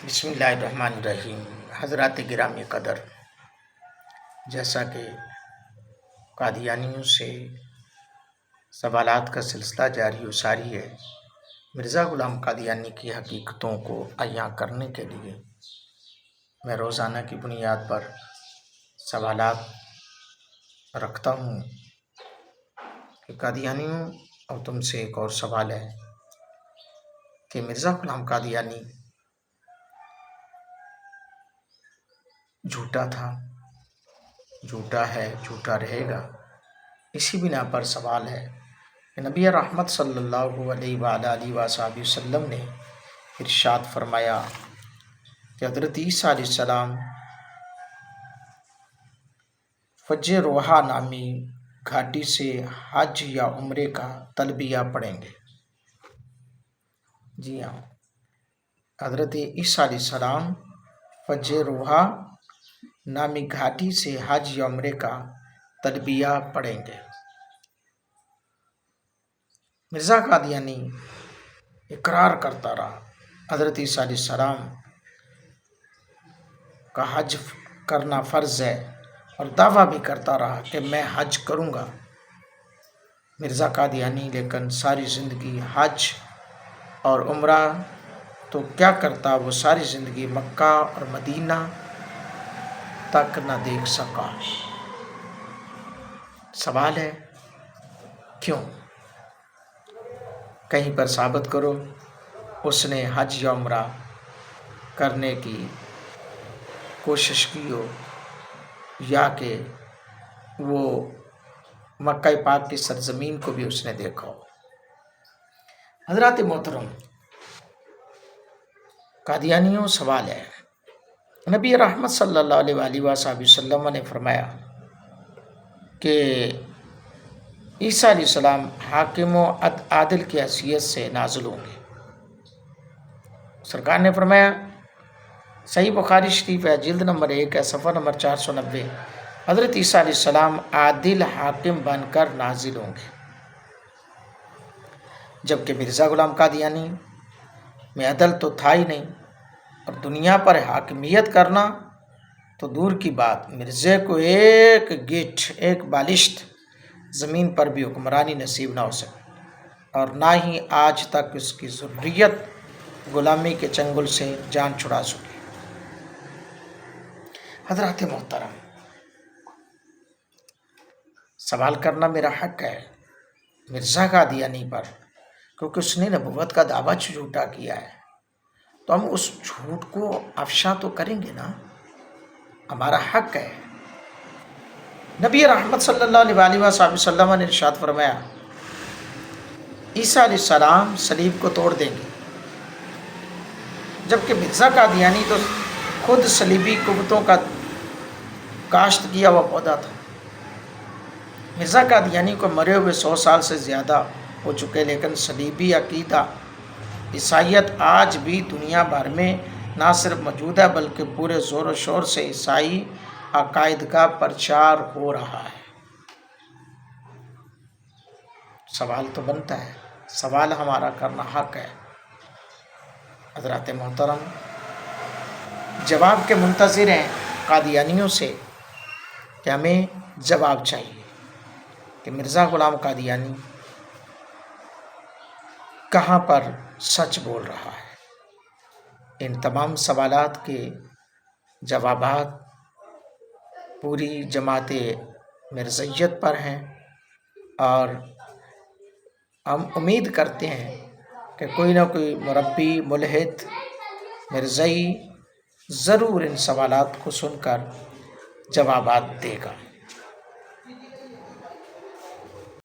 بسم اللہ الرحمن الرحیم۔ حضرات گرامی قدر، جیسا کہ قادیانیوں سے سوالات کا سلسلہ جاری و ساری ہے، مرزا غلام قادیانی کی حقیقتوں کو عیاں کرنے کے لیے میں روزانہ کی بنیاد پر سوالات رکھتا ہوں کہ قادیانیوں، اور تم سے ایک اور سوال ہے کہ مرزا غلام قادیانی جھوٹا تھا، جھوٹا ہے، جھوٹا رہے گا۔ اسی بنا پر سوال ہے کہ نبی رحمت صلی اللہ علیہ وآلہ وسلم نے ارشاد فرمایا کہ حضرت عیسیٰ علیہ السلام فج روحا نامی گھاٹی سے حج یا عمرے کا تلبیہ پڑھیں گے۔ جی ہاں، حضرت عیسیٰ علیہ السلام فج روحا نامی گھاٹی سے حج یا عمرے کا تلبیہ پڑھیں گے۔ مرزا قادیانی اقرار کرتا رہا حضرت عیسیٰ علیہ السلام کا حج کرنا فرض ہے، اور دعویٰ بھی کرتا رہا کہ میں حج کروں گا۔ مرزا قادیانی لیکن ساری زندگی حج اور عمرہ تو کیا کرتا، وہ ساری زندگی مکہ اور مدینہ تک نہ دیکھ سکا۔ سوال ہے کیوں؟ کہیں پر ثابت کرو اس نے حج یا عمرہ کرنے کی کوشش کی ہو، یا کہ وہ مکہ پاک کی سرزمین کو بھی اس نے دیکھا ہو۔ حضرات محترم قادیانیوں، سوال ہے، نبی رحمت صلی اللہ علیہ وآلہ وسلم نے فرمایا کہ عیسیٰ علیہ السلام حاکم و عادل کی حیثیت سے نازل ہوں گے۔ سرکار نے فرمایا، صحیح بخاری شریف ہے، جلد نمبر 1 ہے، صفحہ نمبر 490، حضرت عیسیٰ علیہ السلام عادل حاکم بن کر نازل ہوں گے۔ جبکہ مرزا غلام قادیانی میں عدل تو تھا ہی نہیں، اور دنیا پر حاکمیت کرنا تو دور کی بات، مرزے کو ایک گیٹ، ایک بالشت زمین پر بھی حکمرانی نصیب نہ ہو سکی، اور نہ ہی آج تک اس کی ذریت غلامی کے چنگل سے جان چھڑا سکی۔ حضرات محترم، سوال کرنا میرا حق ہے مرزا قادیانی پر، کیونکہ اس نے نبوت کا دعویٰ جھوٹا کیا ہے، تو ہم اس جھوٹ کو افشا تو کریں گے نا، ہمارا حق ہے۔ نبی رحمت صلی اللہ علیہ وآلہ وسلم نے ارشاد فرمایا، عیسیٰ علیہ السلام صلیب کو توڑ دیں گے، جبکہ مرزا قادیانی تو خود صلیبی قوتوں کا کاشت کیا ہوا پودا تھا۔ مرزا قادیانی کو مرے ہوئے 100 سال سے زیادہ ہو چکے، لیکن صلیبی عقیدہ عیسائیت آج بھی دنیا بھر میں نہ صرف موجود ہے بلکہ پورے زور و شور سے عیسائی عقائد کا پرچار ہو رہا ہے۔ سوال تو بنتا ہے، سوال ہمارا کرنا حق ہے۔ حضرات محترم، جواب کے منتظر ہیں قادیانیوں سے کہ ہمیں جواب چاہیے کہ مرزا غلام قادیانی کہاں پر سچ بول رہا ہے۔ ان تمام سوالات کے جوابات پوری جماعت مرزائیت پر ہیں، اور ہم امید کرتے ہیں کہ کوئی نہ کوئی مربی ملحد مرزائی ضرور ان سوالات کو سن کر جوابات دے گا۔